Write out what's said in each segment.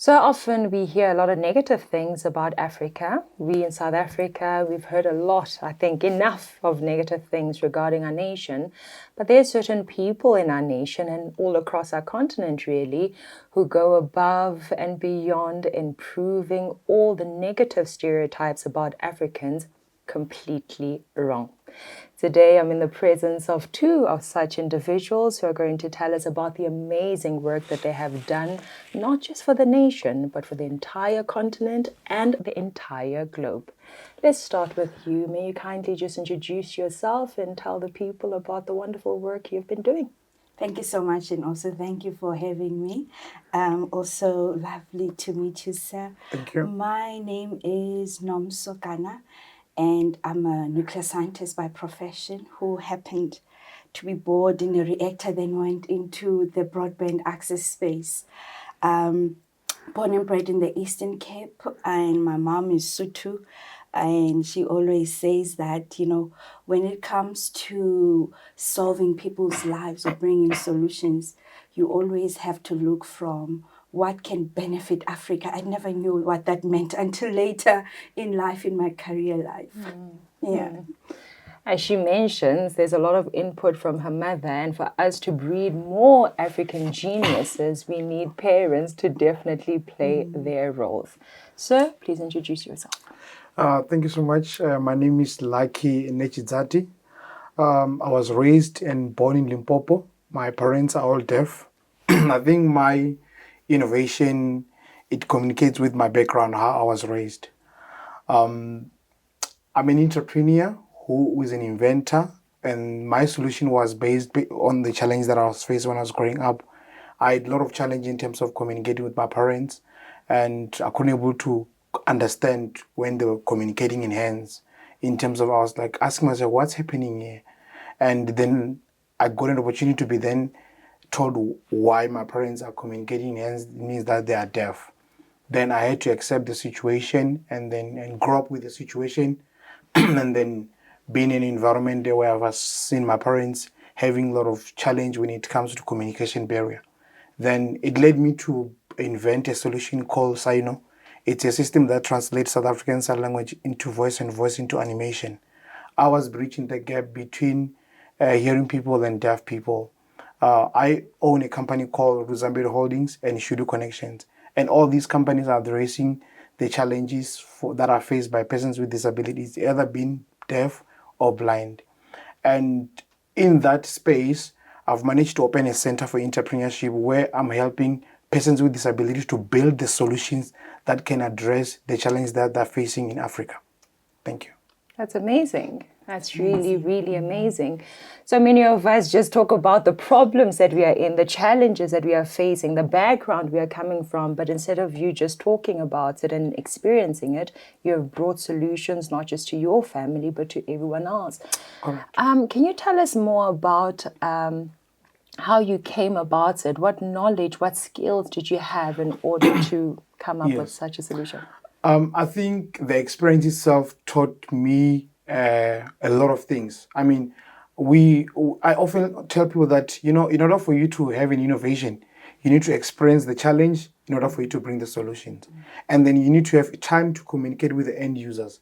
So often we hear a lot of negative things about Africa. We in South Africa, we've heard a lot, I think enough of negative things regarding our nation. But there are certain people in our nation and all across our continent really who go above and beyond improving all the negative stereotypes about Africans completely wrong. Today, I'm in the presence of two of such individuals who are going to tell us about the amazing work that they have done, not just for the nation, but for the entire continent and the entire globe. Let's start with you. May you kindly just introduce yourself and tell the people about the wonderful work you've been doing. Thank you so much, and also thank you for having me. Also lovely to meet you, sir. Thank you. My name is Nomso Kana, and I'm a nuclear scientist by profession who happened to be bored in a reactor, then went into the broadband access space. Born and bred in the Eastern Cape, and my mom is Sotho. And she always says that, when it comes to solving people's lives or bringing solutions, you always have to look from what can benefit Africa. I never knew what that meant until later in life, in my career life. Yeah. As she mentions, there's a lot of input from her mother, and for us to breed more African geniuses, we need parents to definitely play their roles. Sir, please introduce yourself. Thank you so much. My name is Netshidzati. I was raised and born in Limpopo. My parents are all deaf. I think my innovation, it communicates with my background, how I was raised. I'm an entrepreneur who is an inventor, and my solution was based on the challenge that I was faced when I was growing up. I had a lot of challenge in terms of communicating with my parents, and I couldn't able to understand when they were communicating in hands. In terms of, I was like asking myself, what's happening here? And then I got an opportunity to be then told why my parents are communicating in hands. It means that they are deaf. Then I had to accept the situation and grow up with the situation and then being in an environment there where I was seeing my parents having a lot of challenge when it comes to communication barrier. Then it led me to invent a solution called Sino. It's a system that translates South African sign language into voice and voice into animation. I was bridging the gap between hearing people and deaf people. I own a company called Ruzambiri Holdings and Shudu Connections. And all these companies are addressing the challenges that are faced by persons with disabilities, either being deaf or blind. And in that space, I've managed to open a center for entrepreneurship where I'm helping persons with disabilities to build the solutions that can address the challenges that they're facing in Africa. Thank you. That's amazing. That's really, really amazing. So many of us just talk about the problems that we are in, the challenges that we are facing, the background we are coming from. But instead of you just talking about it and experiencing it, you have brought solutions not just to your family, but to everyone else. Can you tell us more about how you came about it? What knowledge, what skills did you have in order to come up with such a solution? I think the experience itself taught me a lot of things. I mean, I often tell people that, in order for you to have an innovation, you need to experience the challenge in order for you to bring the solutions. And then you need to have time to communicate with the end users.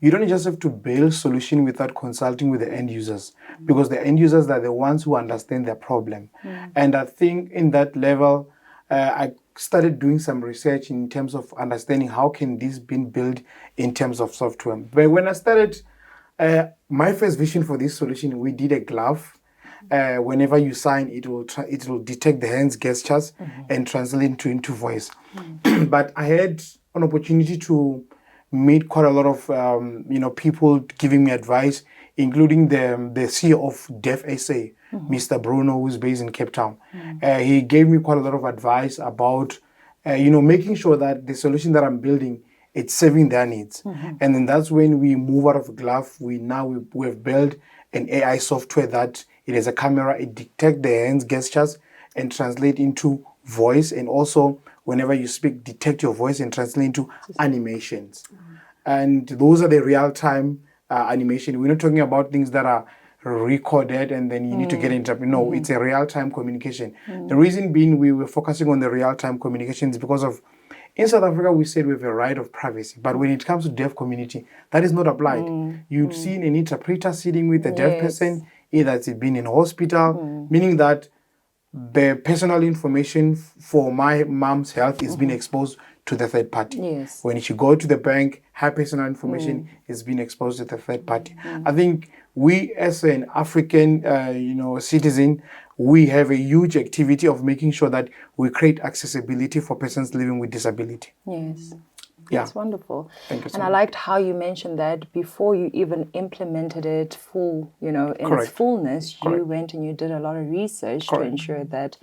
You don't just have to build solution without consulting with the end users, because the end users are the ones who understand their problem. And I think in that level, I started doing some research in terms of understanding how can this be built in terms of software. But when I started, my first vision for this solution, we did a glove. Whenever you sign, it will detect the hands gestures and translate into voice. But I had an opportunity to meet quite a lot of people giving me advice, including the CEO of Deaf SA, Mr. Bruno, who's based in Cape Town. He gave me quite a lot of advice about making sure that the solution that I'm building, it's serving their needs. And then that's when we move out of glove. We have built an AI software that it has a camera, it detects the hands gestures and translate into voice, and also whenever you speak, detect your voice and translate into animations. And those are the real-time animation. We're not talking about things that are recorded and then you need to get into. No, it's a real-time communication. The reason being we were focusing on the real-time communication is because of In South Africa, we said we have a right of privacy, but when it comes to deaf community, that is not applied. You've seen an interpreter sitting with a deaf person, either it's been in hospital, meaning that the personal information for my mom's health is being exposed to the third party. Yes. When she go to the bank, her personal information is being exposed to the third party. I think we, as an African, citizen, we have a huge activity of making sure that we create accessibility for persons living with disability. Yes. Yeah. That's wonderful. Thank you so And I much. liked how you mentioned that before you even implemented it in its Correct. fullness, you Correct. went and you did a lot of research to Correct. ensure that,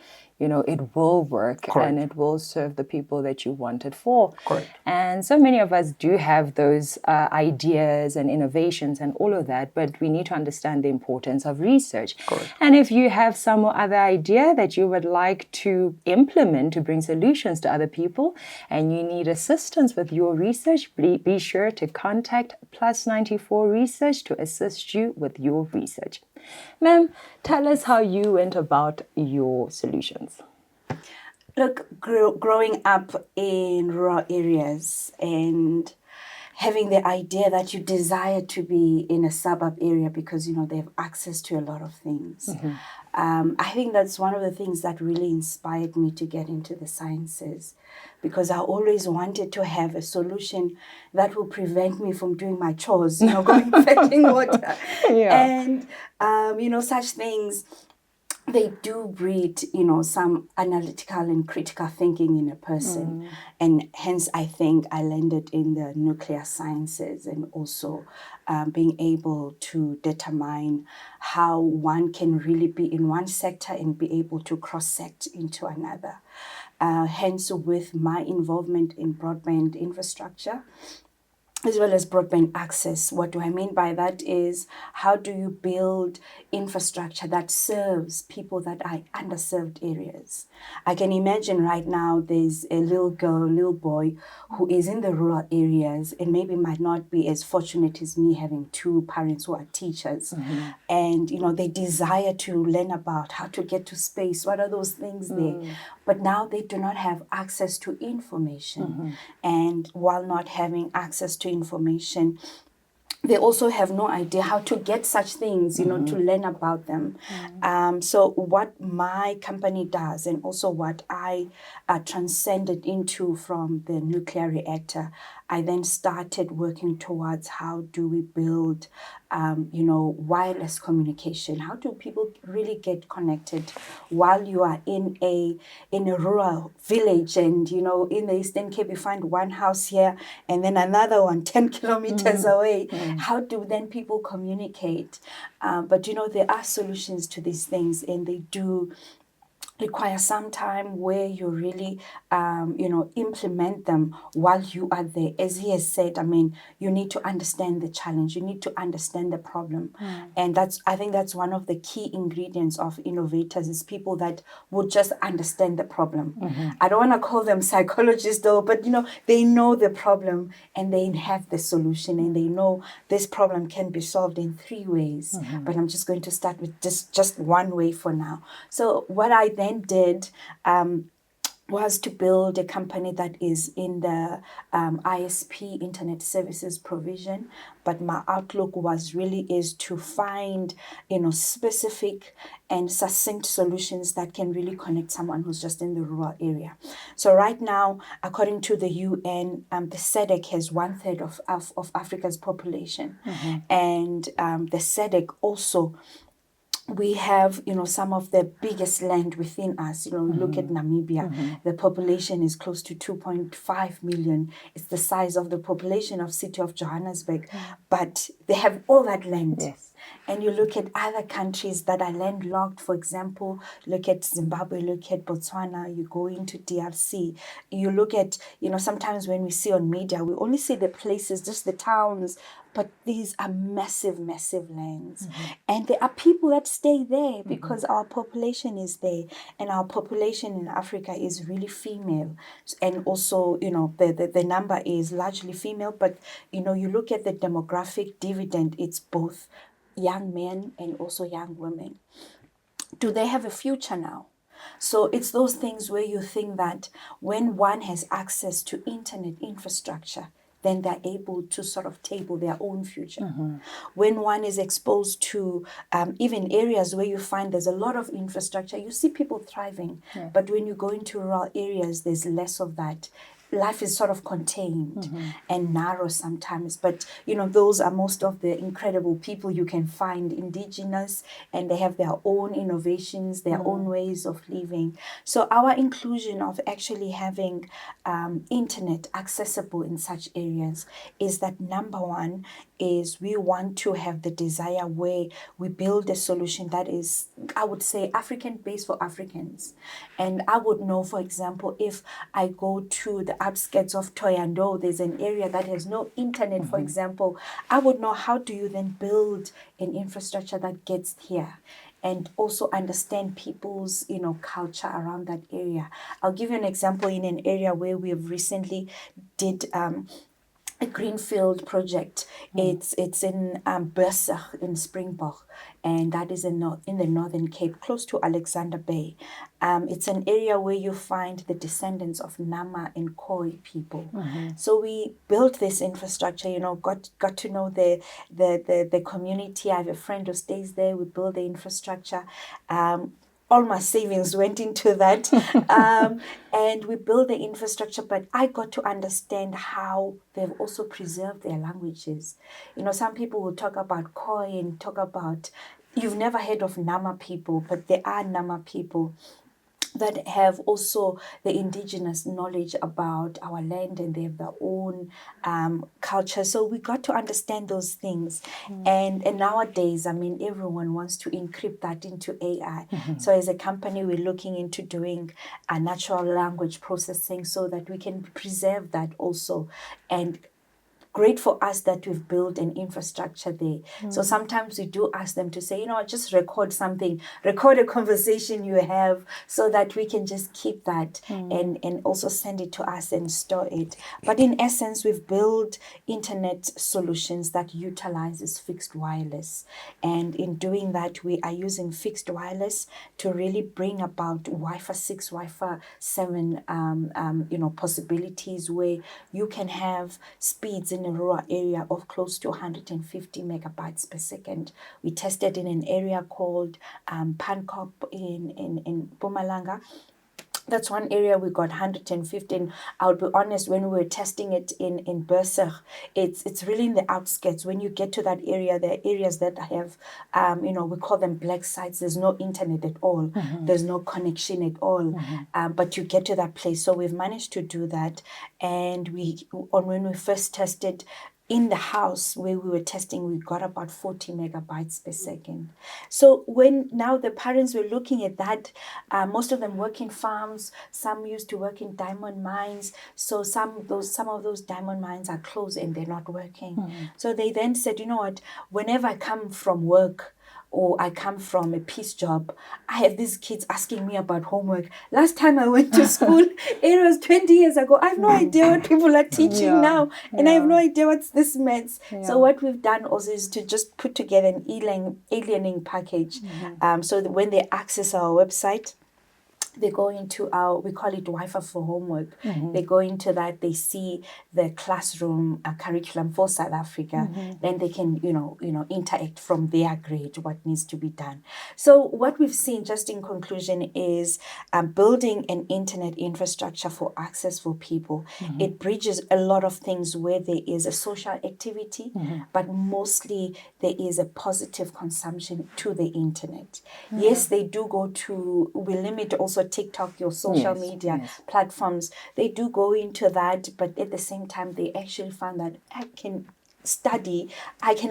it will work Correct. and it will serve the people that you want it for. Correct. And so many of us do have those ideas and innovations and all of that, but we need to understand the importance of research. Correct. And if you have some other idea that you would like to implement to bring solutions to other people and you need assistance with your research, be sure to contact +94 Research to assist you with your research. Ma'am, tell us how you went about your solutions. Look, growing up in rural areas and having the idea that you desire to be in a suburb area because, they have access to a lot of things. I think that's one of the things that really inspired me to get into the sciences, because I always wanted to have a solution that will prevent me from doing my chores, going fetching water. Yeah. And, such things, they do breed, some analytical and critical thinking in a person. And hence, I think I landed in the nuclear sciences and also being able to determine how one can really be in one sector and be able to cross-sect into another. Hence, with my involvement in broadband infrastructure, as well as broadband access. What do I mean by that is, how do you build infrastructure that serves people that are underserved areas? I can imagine right now there's a little girl, little boy who is in the rural areas and maybe might not be as fortunate as me, having two parents who are teachers. And, they desire to learn about how to get to space. What are those things there? But now they do not have access to information. And while not having access to information, they also have no idea how to get such things, to learn about them. So what my company does, and also what I transcended into from the nuclear reactor, I then started working towards how do we build, wireless communication. How do people really get connected while you are in a rural village, and in the Eastern Cape you find one house here and then another one 10 kilometers away. How do then people communicate? But there are solutions to these things, and they do require some time where you really, implement them while you are there. As he has said, you need to understand the challenge. You need to understand the problem. And I think that's one of the key ingredients of innovators, is people that would just understand the problem. I don't want to call them psychologists though, but they know the problem and they have the solution, and they know this problem can be solved in 3 ways. But I'm just going to start with just one way for now. So what I then did was to build a company that is in the ISP, internet services provision. But my outlook is to find, specific and succinct solutions that can really connect someone who's just in the rural area. So right now, according to the UN, the SADC has 1/3 of Africa's population. And the SADC also, we have, some of the biggest land within us. Look at Namibia. The population is close to 2.5 million. It's the size of the population of city of Johannesburg, but they have all that land. Yes. And you look at other countries that are landlocked, for example, look at Zimbabwe, look at Botswana, you go into DRC, you look at, sometimes when we see on media, we only see the places, just the towns, but these are massive, massive lands. And there are people that stay there because our population is there. And our population in Africa is really female. And also, the number is largely female. But, you look at the demographic dividend, it's both young men and also young women. Do they have a future now? So it's those things where you think that when one has access to internet infrastructure, then they're able to sort of table their own future. When one is exposed to even areas where you find there's a lot of infrastructure, you see people thriving. But when you go into rural areas, there's less of that. Life is sort of contained and narrow sometimes. But, you know, those are most of the incredible people you can find, indigenous, and they have their own innovations, their own ways of living. So our inclusion of actually having internet accessible in such areas is that, number one, is we want to have the desire where we build a solution that is, I would say, African-based for Africans. And I would know, for example, if I go to the outskirts of Toyando, there's an area that has no internet, for example, I would know how do you then build an infrastructure that gets here, and also understand people's, you know, culture around that area. I'll give you an example in an area where we have recently did a greenfield project. It's in Bursach in Springbok, and that is in the Northern Cape, close to Alexander Bay. It's an area where you find the descendants of Nama and Khoi people. So we built this infrastructure, you know, got to know the community. I have a friend who stays there. We built the infrastructure. All my savings went into that. And we built the infrastructure, but I got to understand how they've also preserved their languages. You know, some people will talk about Khoi and talk about, you've never heard of Nama people, but there are Nama people that have also the indigenous knowledge about our land, and they have their own culture. So we got to understand those things. And nowadays, I mean, everyone wants to encrypt that into AI. So as a company, we're looking into doing a natural language processing so that we can preserve that also. And great for us that we've built an infrastructure there. So sometimes we do ask them to say, you know, just record something, record a conversation you have, so that we can just keep that and also send it to us and store it. But in essence, we've built internet solutions that utilizes fixed wireless. And in doing that, we are using fixed wireless to really bring about Wi-Fi 6, Wi-Fi 7, you know, possibilities where you can have speeds in a rural area of close to 150 megabytes per second. We tested in an area called Pankop in Mpumalanga. That's one area we got 115. I'll be honest, when we were testing it in Bursach, it's really in the outskirts. When you get to that area, there are areas that have, you know, we call them black sites. There's no internet at all. There's no connection at all. But you get to that place. So we've managed to do that. And when we first tested, in the house where we were testing, we got about 40 megabytes per second. So when now the parents were looking at that, most of them work in farms, some used to work in diamond mines. So some of those diamond mines are closed and they're not working. So they then said, you know what, whenever I come from work, or I come from a peace job, I have these kids asking me about homework. Last time I went to school, it was 20 years ago. I have no idea what people are teaching now. And I have no idea what this means. So what we've done also is to just put together an e-learning package. So that when they access our website, they go into we call it Wi-Fi for homework. They go into that, they see the classroom curriculum for South Africa. Then they can, you know, interact from their grade, what needs to be done. So what we've seen, just in conclusion, is building an internet infrastructure for access for people. It bridges a lot of things where there is a social activity, but mostly there is a positive consumption to the internet. Yes, they do go to, we limit also TikTok, your social media platforms, they do go into that, but at the same time, they actually find that I can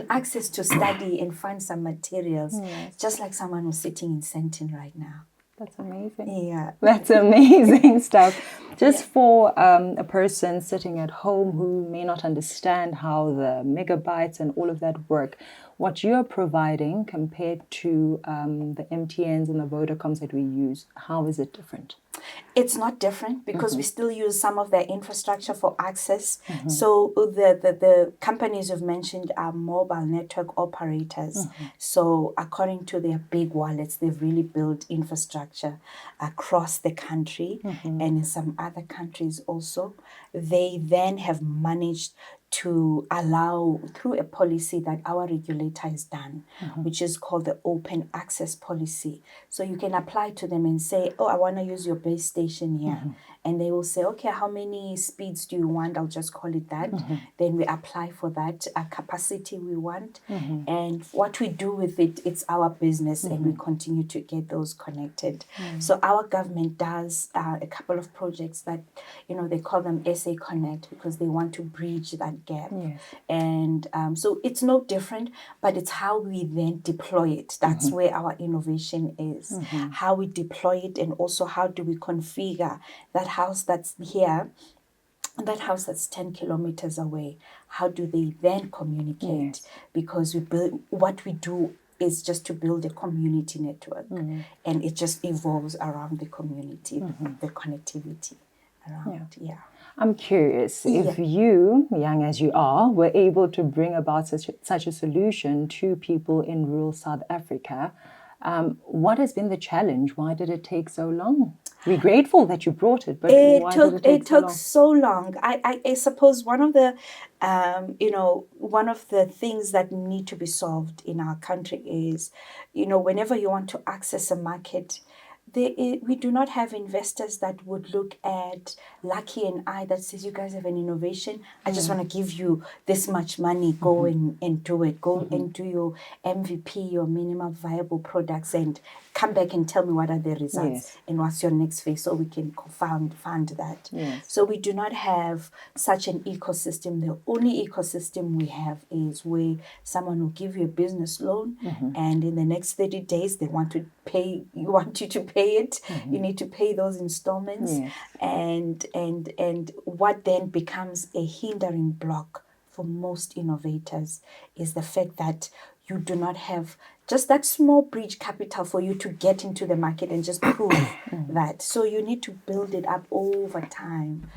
access to study and find some materials, just like someone who's sitting in Sentin right now. That's amazing. Yeah. That's amazing stuff. Just for a person sitting at home who may not understand how the megabytes and all of that work, what you're providing compared to the MTNs and the Vodacoms that we use, how is it different? It's not different because we still use some of their infrastructure for access. So the companies you've mentioned are mobile network operators. So according to their big wallets, they've really built infrastructure across the country and in some other countries also. They then have managed to allow, through a policy that our regulator has done, which is called the open access policy. So you can apply to them and say, oh, I want to use your base station here. And they will say, okay, how many speeds do you want? I'll just call it that. Then we apply for that capacity we want. And what we do with it, it's our business, and we continue to get those connected. So our government does a couple of projects that, they call them SA Connect, because they want to bridge that gap. And so it's no different, but it's how we then deploy it. That's where our innovation is. How we deploy it, and also how do we configure that house that's here, that house that's 10 kilometers away. How do they then communicate? Because what we do is just to build a community network, and it just evolves around the community, the connectivity around. I'm curious, if you, young as you are, were able to bring about such a solution to people in rural South Africa, what has been the challenge? Why did it take so long? We're grateful that you brought it, but why did it take so long? It took so long. I suppose one of the things that need to be solved in our country is, whenever you want to access a market, we do not have investors that would look at Lucky and I that says, you guys have an innovation. I just want to give you this much money. Go and do it. Go and do your MVP, your minimum viable products, and come back and tell me what are the results and what's your next phase, so we can fund that. So we do not have such an ecosystem. The only ecosystem we have is where someone will give you a business loan, and in the next 30 days they want you to pay it. You need to pay those installments, and what then becomes a hindering block for most innovators is the fact that you do not have just that small bridge capital for you to get into the market and just prove that. So you need to build it up over time,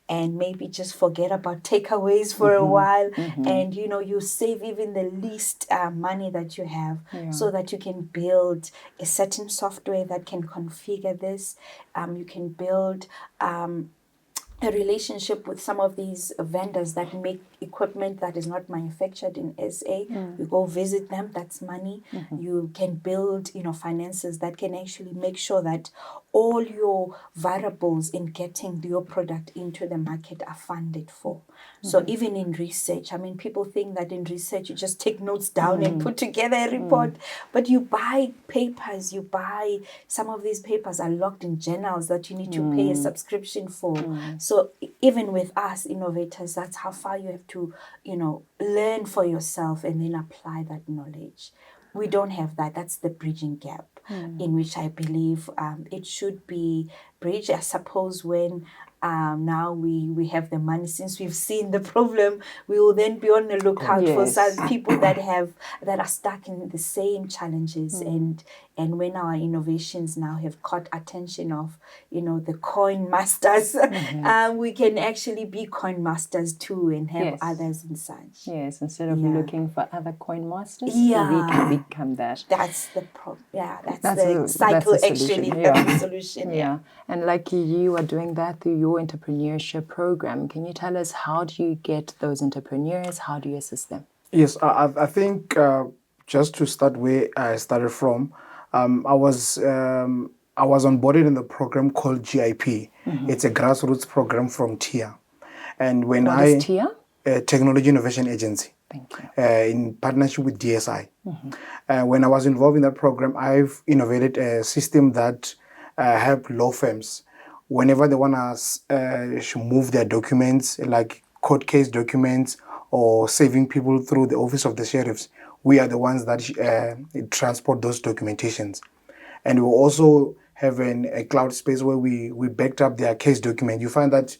and maybe just forget about takeaways for a while, and you save even the least money that you have, so that you can build a certain software that can configure this. You can build a relationship with some of these vendors that make equipment that is not manufactured in SA. You go visit them, that's money. You can build, finances that can actually make sure that all your variables in getting your product into the market are funded for. So even in research, people think that in research you just take notes down and put together a report, but you buy papers, some of these papers are locked in journals that you need to pay a subscription for. So even with us innovators, that's how far you have to, learn for yourself and then apply that knowledge. We don't have that. That's the bridging gap in which I believe it should be bridged. I suppose when now we have the money, since we've seen the problem, we will then be on the lookout for some people that are stuck in the same challenges, and when our innovations now have caught attention of the coin masters, we can actually be coin masters too and have others and such. Instead of looking for other coin masters, we can become that. That's the problem. That's the cycle. That's the solution. And like you are doing that through your entrepreneurship program. Can you tell us, how do you get those entrepreneurs? How do you assist them? Yes, I think just to start where I started from, I was onboarded in the program called GIP. It's a grassroots program from TIA. And when What is TIA? Technology Innovation Agency. Thank you. In partnership with DSI. When I was involved in that program, I've innovated a system that helped law firms whenever they want to move their documents, like court case documents or saving people through the office of the sheriffs. We are the ones that transport those documentations. And we also have a cloud space where we backed up their case document. You find that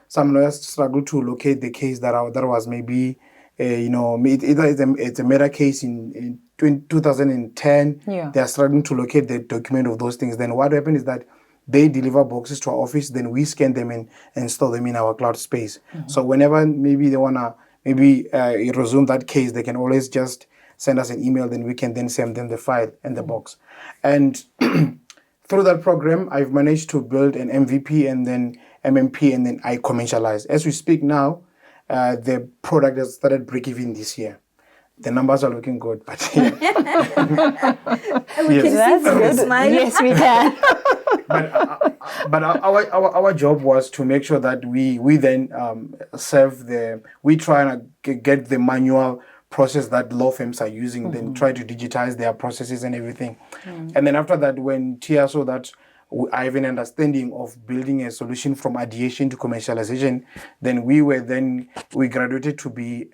some lawyers struggle to locate the case that was maybe, either it's a murder case in 2010. Yeah. They are struggling to locate the document of those things. Then what happens is that they deliver boxes to our office, then we scan them and store them in our cloud space. So whenever maybe they want to resume that case, they can always just send us an email, then we can then send them the file and the box. And through that program, I've managed to build an MVP and then MMP, and then I commercialize. As we speak now, the product has started break-even this year. The numbers are looking good, but We can see from the smile. Yes, we can. but our job was to make sure that we then we try and get the manual process that law firms are using, then try to digitize their processes and everything. And then after that, when Tia saw that I have an understanding of building a solution from ideation to commercialization, then we graduated to be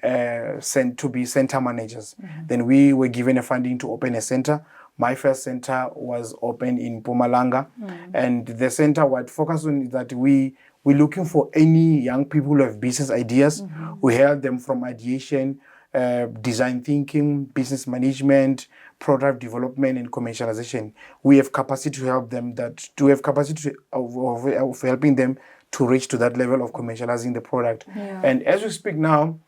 sent to be center managers. Then we were given a funding to open a center. My first center was opened in Mpumalanga, and the center what focused on is that we're looking for any young people who have business ideas. We help them from ideation, design thinking, business management, product development, and commercialization. We have capacity to help them of helping them to reach to that level of commercializing the product. Yeah. And as we speak now,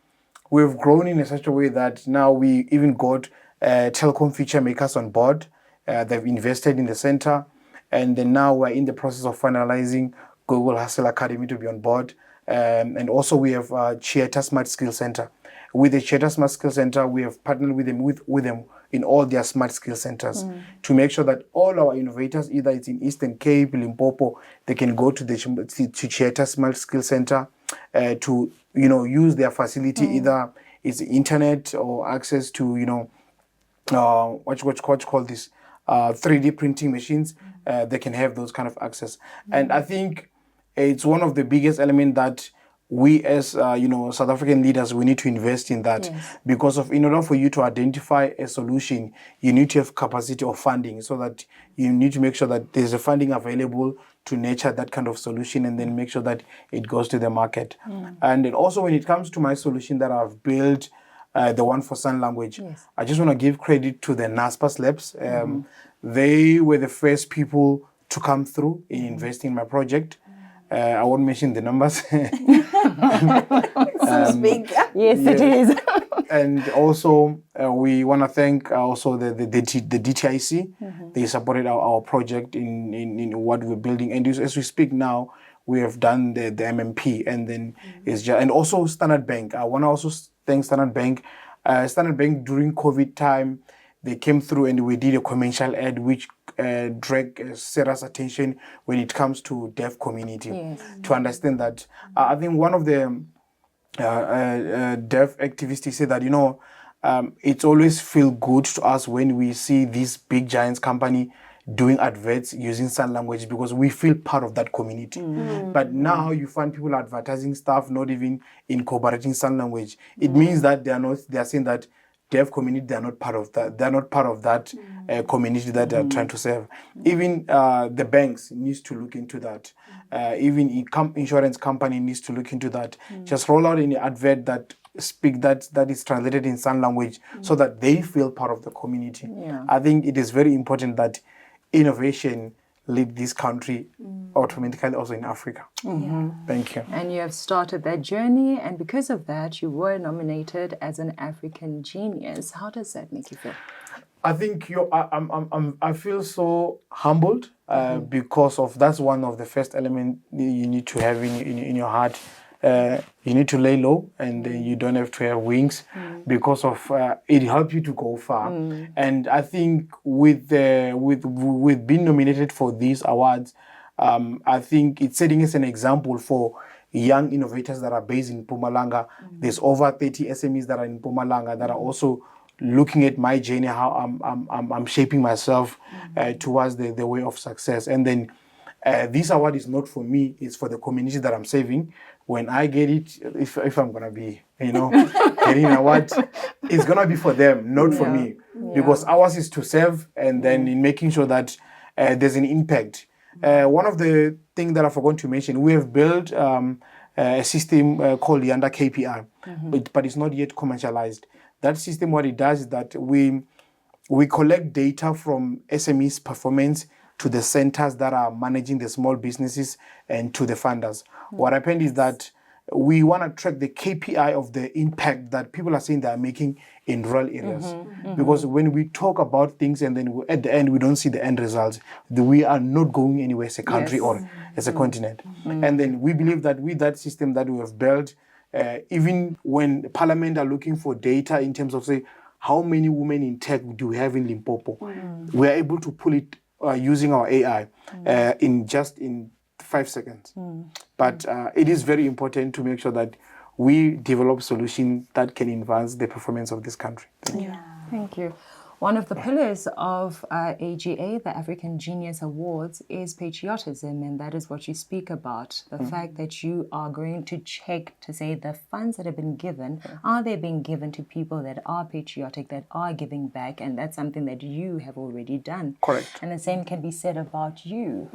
we've grown in such a way that now we even got telecom feature makers on board. They've invested in the center, and then now we're in the process of finalizing Google Hustle Academy to be on board. And also we have Chieta Smart Skill Center. With the Chieta Smart Skill Center, we have partnered with them in all their smart skill centers to make sure that all our innovators, either it's in Eastern Cape, Limpopo, they can go to the Chieta Smart Skill Center to use their facility, either it's internet or access to what you call this 3D printing machines. They can have those kind of access, and I think it's one of the biggest elements that we as South African leaders, we need to invest in that. Yes. Because in order for you to identify a solution, you need to have capacity of funding, so that you need to make sure that there's a funding available to nurture that kind of solution, and then make sure that it goes to the market. And then also when it comes to my solution that I've built, the one for sign language, Yes. I just want to give credit to the NASPAS Labs. They were the first people to come through in investing in my project. I won't mention the numbers. Seems big. Yes, it is. And also, we want to thank also the DTIC. They supported our project in what we're building. And as we speak now, we have done the MMP, and then and also Standard Bank. I want to also thank Standard Bank. Standard Bank during COVID time, they came through and we did a commercial ad which dragged serious attention when it comes to deaf community. Yes. To understand that, I think one of the deaf activists said that it's always feel good to us when we see these big giants company doing adverts using sign language, because we feel part of that community. But now you find people advertising stuff not even incorporating sign language. It means that they are saying that deaf community, they are not part of that. They are not part of that community that they are trying to serve. Even the banks needs to look into that. Even insurance company needs to look into that. Just roll out any advert that is translated in sign language, so that they feel part of the community. Yeah. I think it is very important that innovation lead this country automatically also in Africa. Thank you. And you have started that journey, and because of that, you were nominated as an African Genius. How does that make you feel? I think I feel so humbled because of that's one of the first elements you need to have in your heart. You need to lay low, and then you don't have to have wings, because of it helps you to go far. And I think with being nominated for these awards, I think it's setting us an example for young innovators that are based in Mpumalanga. There's over 30 SMEs that are in Mpumalanga that are also looking at my journey, how I'm shaping myself towards the way of success. And then this award is not for me; it's for the community that I'm serving. When I get it, if I'm gonna be, getting an award, it's gonna be for them, not for me, because ours is to serve, and then in making sure that there's an impact. One of the things that I forgot to mention, we have built a system called Yanda KPI, but it's not yet commercialized. That system, what it does is that we collect data from SMEs performance to the centers that are managing the small businesses and to the funders. What happened is that we want to track the KPI of the impact that people are saying they are making in rural areas. Because when we talk about things and then at the end we don't see the end results, we are not going anywhere as a country or as a continent. And then we believe that with that system that we have built, even when Parliament are looking for data in terms of, say, how many women in tech do we have in Limpopo, we are able to pull it using our AI in 5 seconds. But it is very important to make sure that we develop solutions that can advance the performance of this country. Thank you. One of the pillars of AGA, the African Genius Awards, is patriotism, and that is what you speak about. The fact that you are going to check to say the funds that have been given, are they being given to people that are patriotic, that are giving back, and that's something that you have already done. Correct. And the same can be said about you.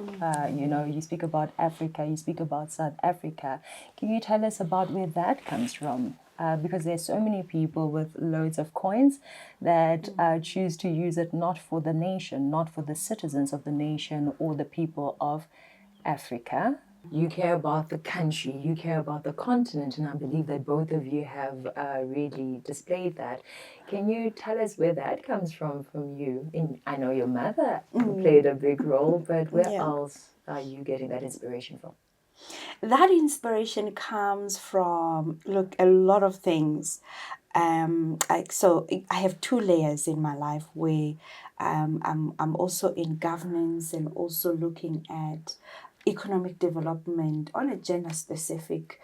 You speak about Africa, you speak about South Africa. Can you tell us about where that comes from? Because there's so many people with loads of coins that choose to use it not for the nation, not for the citizens of the nation or the people of Africa. You care about the country, you care about the continent, and I believe that both of you have really displayed that. Can you tell us where that comes from you? I know your mother played a big role, but where else are you getting that inspiration from? That inspiration comes from, a lot of things. So I have 2 layers in my life where I'm also in governance and also looking at economic development on a gender-specific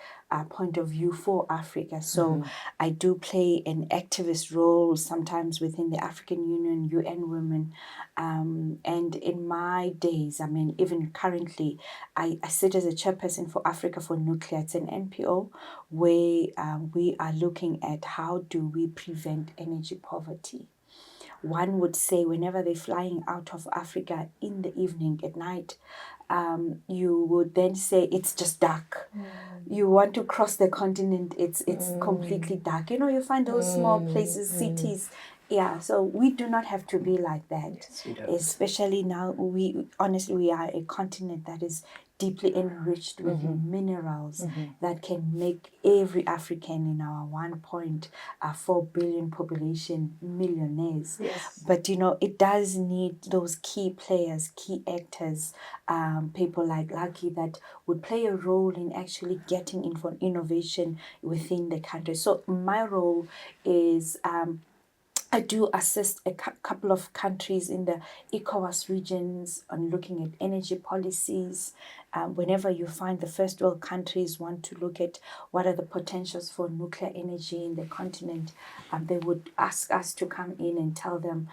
point of view for Africa. So I do play an activist role sometimes within the African Union, UN Women. And in my days, even currently, I sit as a chairperson for Africa for Nuclear. It's an NPO where we are looking at how do we prevent energy poverty. One would say whenever they're flying out of Africa in the evening at night, you would then say it's just dark. You want to cross the continent, it's completely dark. You find those small places, cities. Yeah, so we do not have to be like that. Yes, especially now, we are a continent that is deeply enriched with minerals that can make every African in our 1.4 billion population millionaires. Yes. But it does need those key players, key actors, people like Lucky that would play a role in actually getting innovation within the country. So my role is I do assist a couple of countries in the ECOWAS regions on looking at energy policies. Whenever you find the first world countries want to look at what are the potentials for nuclear energy in the continent, they would ask us to come in and tell them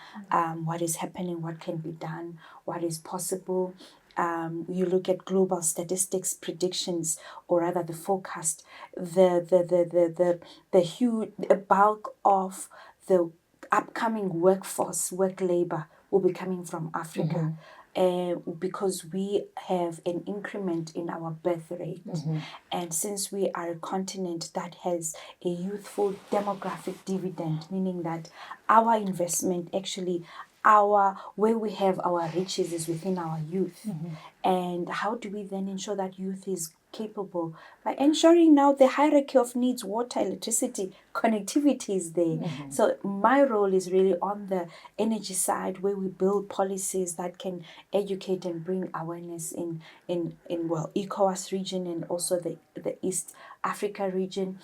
what is happening, what can be done, what is possible. You look at global statistics predictions, or rather the forecast, the bulk of the upcoming work labor will be coming from Africa. Because we have an increment in our birth rate. And since we are a continent that has a youthful demographic dividend, meaning that our investment actually, where we have our riches is within our youth. And how do we then ensure that youth is capable? By ensuring now the hierarchy of needs, water, electricity, connectivity is there. So my role is really on the energy side, where we build policies that can educate and bring awareness in ECOWAS region and also the East Africa region.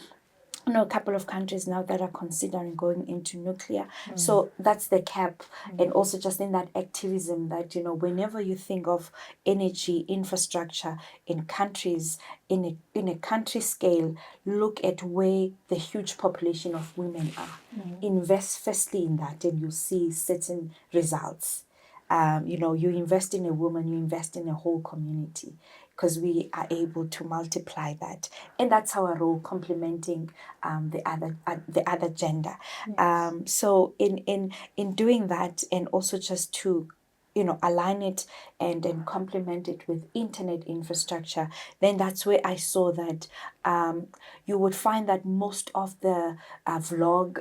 A couple of countries now that are considering going into nuclear. So that's the cap. And also just in that activism that, whenever you think of energy infrastructure in countries, in a country scale, look at where the huge population of women are. Invest firstly in that and you see certain results. You invest in a woman, you invest in a whole community, because we are able to multiply that, and that's our role, complementing the other gender. So in doing that, and also just to align it and then complement it with internet infrastructure, then that's where I saw that you would find that most of the vlog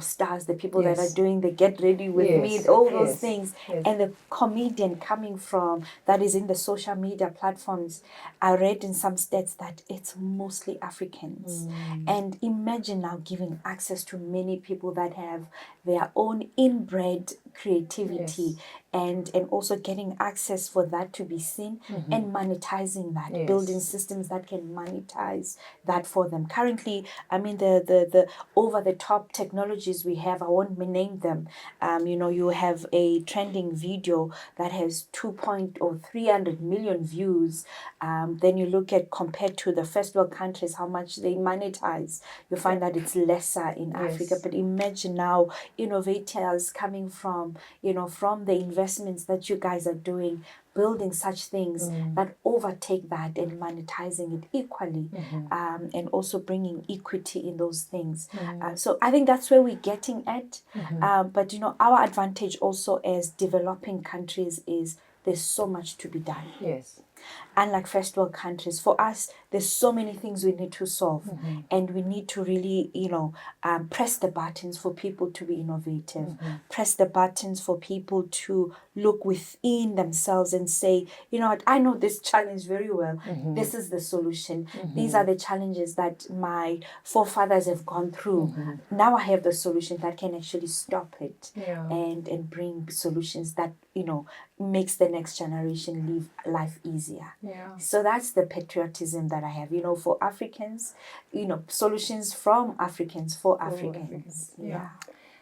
stars, the people that are doing the get ready with me, all those things, and the comedian coming from that is in the social media platforms, I read in some stats that it's mostly Africans. And imagine now giving access to many people that have their own inbred creativity, and also getting access for that to be seen, and monetizing that, building systems that can monetize that for them. Currently, I mean, the over the top technologies we have, I won't name them. You have a trending video that has 300 million views. Then you look at, compared to the first world countries, how much they monetize, you find that it's lesser in Africa. But imagine now innovators coming from the investments that you guys are doing, building such things that overtake that and monetizing it equally, and also bringing equity in those things. So I think that's where we're getting at. But our advantage also as developing countries is there's so much to be done. Unlike first world countries, for us, there's so many things we need to solve, and we need to really, press the buttons for people to be innovative, press the buttons for people to look within themselves and say, you know what, I know this challenge very well. This is the solution. These are the challenges that my forefathers have gone through. Now I have the solution that can actually stop it, and bring solutions that, makes the next generation live life easier. So that's the patriotism that I have, for Africans, solutions from Africans for Africans.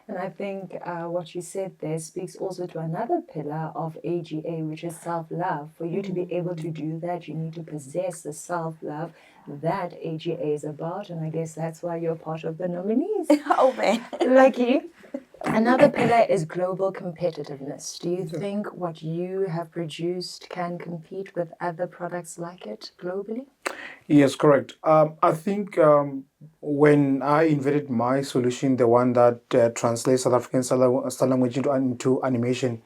And I think what you said there speaks also to another pillar of AGA, which is self-love. For you to be able to do that, you need to possess the self-love that AGA is about. And I guess that's why you're part of the nominees. Oh, man. Lucky. Another pillar is global competitiveness. Do you think what you have produced can compete with other products like it globally? Yes, correct. I think when I invented my solution, the one that translates South African style language into animation,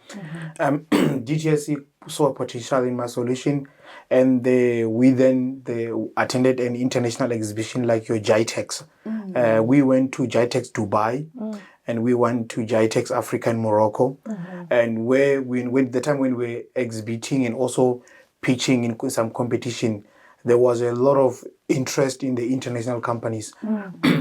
DTSC saw potential in my solution, and we then attended an international exhibition like your GITEX. We went to GITEX Dubai, and we went to GITEX Africa in Morocco, and the time when we were exhibiting and also pitching in some competition, there was a lot of interest in the international companies.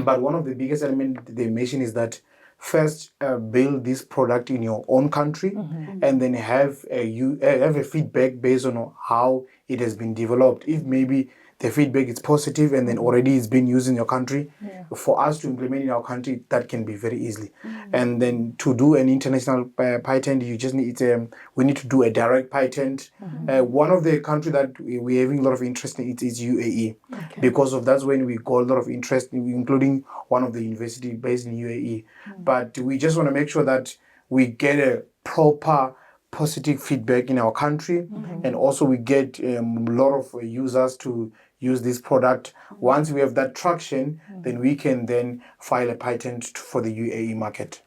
But one of the biggest elements they mention is that first build this product in your own country, and then have a feedback based on how it has been developed. If maybe the feedback is positive and then already it's been used in your country, for us to implement in our country, that can be very easily. And then to do an international patent, you just need we need to do a direct patent. One of the countries that we're having a lot of interest in is UAE, because of that's when we got a lot of interest, including one of the university based in UAE. But we just want to make sure that we get a proper positive feedback in our country, and also we get a lot of users to use this product. Once we have that traction, then we can then file a patent for the UAE market.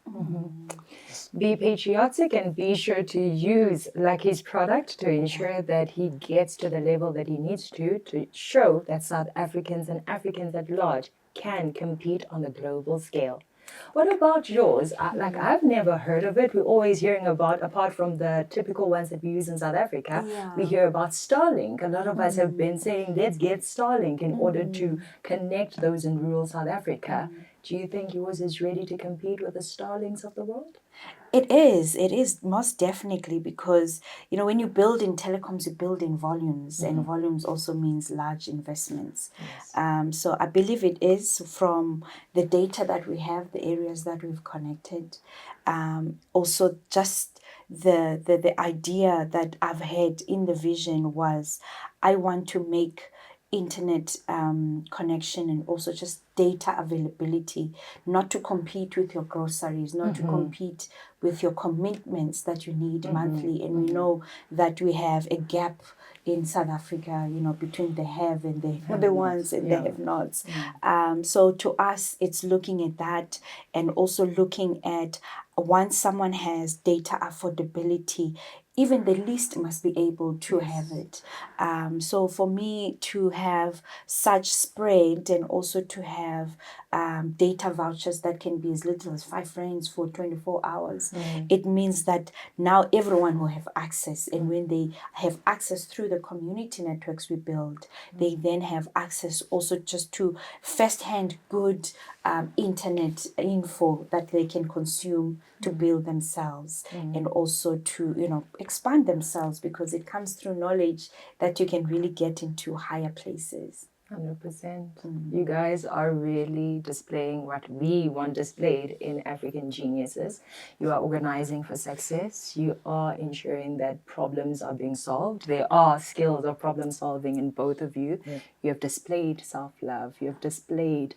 Be patriotic and be sure to use Lucky's product to ensure that he gets to the level that he needs to show that South Africans and Africans at large can compete on the global scale. What about yours? I've never heard of it. We're always hearing about, apart from the typical ones that we use in South Africa, we hear about Starlink. A lot of us have been saying, let's get Starlink in order to connect those in rural South Africa. Do you think yours is ready to compete with the Starlinks of the world? It is most definitely, because when you build in telecoms, you build in volumes, and volumes also means large investments. So I believe it is, from the data that we have, the areas that we've connected. Also, just the idea that I've had in the vision was, I want to make internet connection and also just data availability, not to compete with your groceries, not to compete with your commitments that you need monthly. And we know that we have a gap in South Africa, between the have and the ones and the have-nots. So to us, it's looking at that, and also looking at, once someone has data affordability, even the least must be able to have it. So for me to have such spread and also to have data vouchers that can be as little as R5 for 24 hours, it means that now everyone will have access. And when they have access through the community networks we build, they then have access also just to first-hand good internet info that they can consume to build themselves and also to expand themselves, because it comes through knowledge that you can really get into higher places. 100%. You guys are really displaying what we want displayed in African Geniuses. You are organizing for success. You are ensuring that problems are being solved. There are skills of problem solving in both of you. Yeah. You have displayed self-love. You have displayed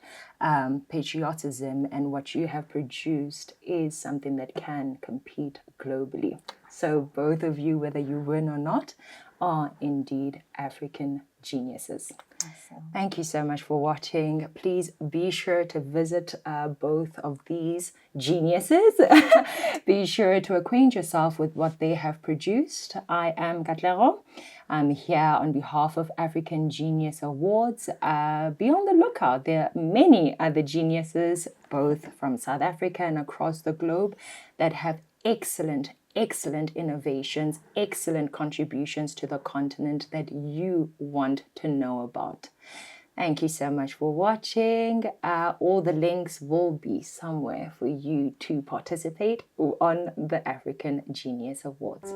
patriotism, and what you have produced is something that can compete globally. So both of you, whether you win or not, are indeed African geniuses. Awesome. Thank you so much for watching. Please be sure to visit both of these geniuses. Be sure to acquaint yourself with what they have produced. I am Katlego. I'm here on behalf of African Genius Awards. Be on the lookout. There are many other geniuses, both from South Africa and across the globe, that have excellent innovations, excellent contributions to the continent that you want to know about. Thank you so much for watching. All the links will be somewhere for you to participate on the African Genius Awards.